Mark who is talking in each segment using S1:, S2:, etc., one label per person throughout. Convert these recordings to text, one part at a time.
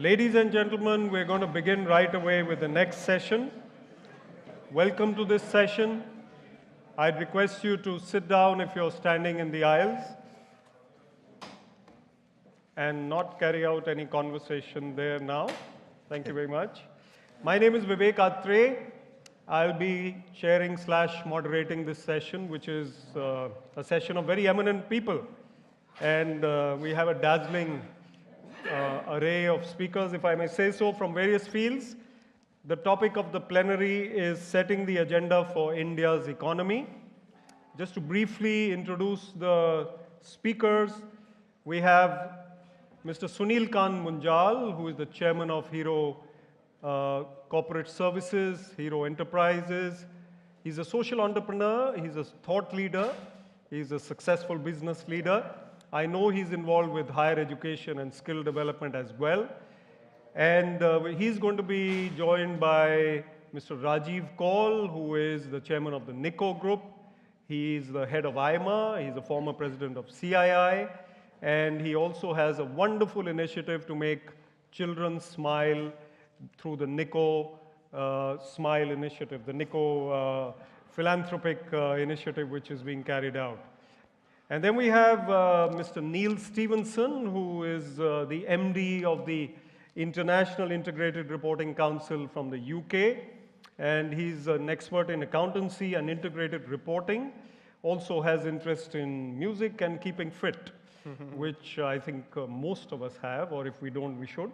S1: Ladies and gentlemen, we're going to begin right away with the next session. Welcome to this session. I'd request you to sit down if you're standing in the aisles and not carry out any conversation there now. Thank you very much. My name is Vivek Atray. I'll be chairing / moderating this session, which is a session of very eminent people. And we have a dazzling array of speakers, if I may say so, from various fields. The topic of the plenary is setting the agenda for India's economy. Just to briefly introduce the speakers, we have Mr. Sunil Munjal, who is the chairman of Hero Corporate Services, Hero Enterprises. He's a social entrepreneur, he's a thought leader, he's a successful business leader. I know he's involved with higher education and skill development as well. And he's going to be joined by Mr. Rajive Kaul, who is the chairman of the NICCO Group. He's the head of IMA, he's a former president of CII, and he also has a wonderful initiative to make children smile through the NICCO Smile initiative, the NICCO philanthropic initiative which is being carried out. And then we have Mr. Neil Stevenson, who is the MD of the International Integrated Reporting Council from the UK. And he's an expert in accountancy and integrated reporting. Also has interest in music and keeping fit, which I think most of us have, or if we don't, we should.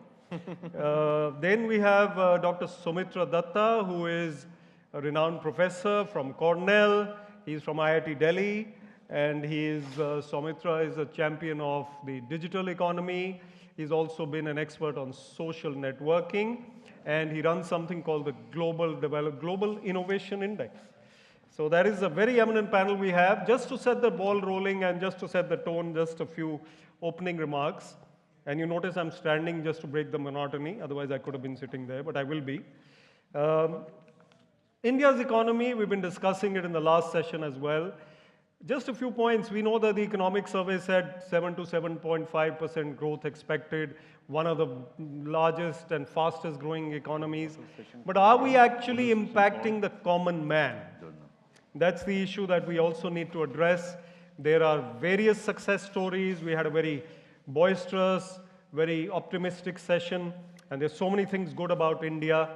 S1: Then we have Dr. Soumitra Datta, who is a renowned professor from Cornell. He's from IIT Delhi. And Soumitra is a champion of the digital economy. He's also been an expert on social networking. And he runs something called the Global Innovation Index. So that is a very eminent panel we have. Just to set the ball rolling and just to set the tone, just a few opening remarks. And you notice I'm standing just to break the monotony. Otherwise, I could have been sitting there, but I will be. India's economy, we've been discussing it in the last session as well. Just a few points. We know that the economic survey said 7 to 7.5% growth expected, one of the largest and fastest growing economies. But are we actually impacting the common man? That's the issue that we also need to address. There are various success stories. We had a very boisterous, very optimistic session, and there's so many things good about India.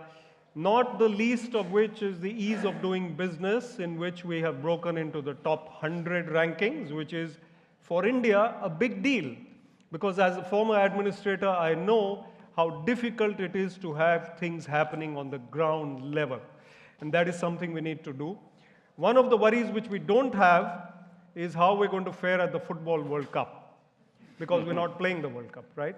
S1: Not the least of which is the ease of doing business, in which we have broken into the top 100 rankings, which is for India a big deal. Because as a former administrator, I know how difficult it is to have things happening on the ground level. And that is something we need to do. One of the worries which we don't have is how we're going to fare at the Football World Cup. Because we're not playing the World Cup, right?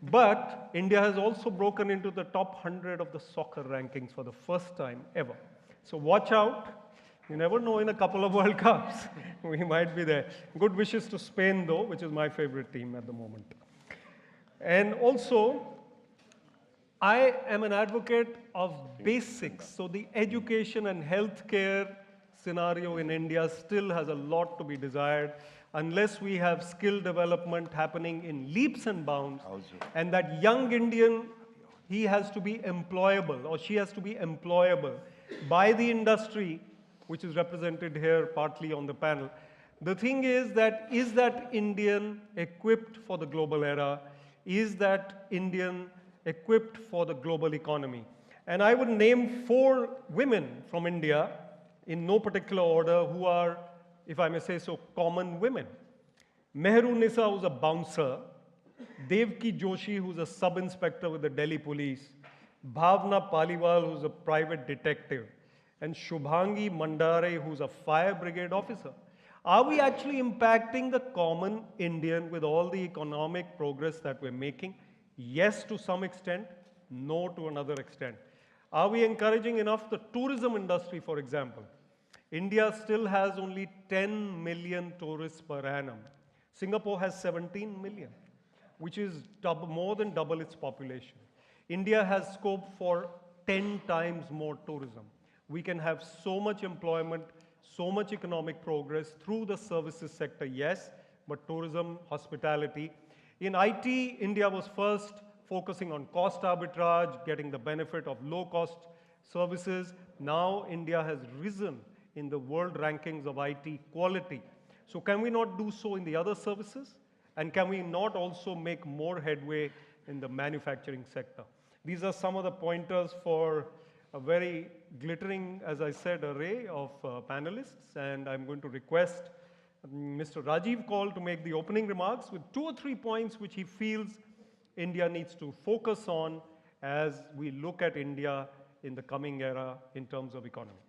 S1: But India has also broken into the top 100 of the soccer rankings for the first time ever. So watch out. You never know, in a couple of World Cups, we might be there. Good wishes to Spain, though, which is my favorite team at the moment. And also, I am an advocate of basics. So the education and healthcare scenario in India still has a lot to be desired. Unless we have skill development happening in leaps and bounds, and that young Indian, he has to be employable, or she has to be employable by the industry, which is represented here partly on the panel. The thing is that Indian equipped for the global era? Is that Indian equipped for the global economy? And I would name 4 women from India, in no particular order, who are, if I may say so, common women. Mehru Nisa, who's a bouncer. Devki Joshi, who's a sub-inspector with the Delhi police. Bhavna Paliwal, who's a private detective. And Shubhangi Mandare, who's a fire brigade officer. Are we actually impacting the common Indian with all the economic progress that we're making? Yes, to some extent. No, to another extent. Are we encouraging enough the tourism industry, for example? India still has only 10 million tourists per annum. Singapore has 17 million, which is more than double its population. India has scope for 10 times more tourism. We can have so much employment, so much economic progress through the services sector, yes, but tourism, hospitality. In IT, India was first focusing on cost arbitrage, getting the benefit of low-cost services. Now India has risen in the world rankings of IT quality. So can we not do so in the other services? And can we not also make more headway in the manufacturing sector? These are some of the pointers for a very glittering, as I said, array of panelists. And I'm going to request Mr. Rajive Kaul to make the opening remarks with 2 or 3 points which he feels India needs to focus on as we look at India in the coming era in terms of economy.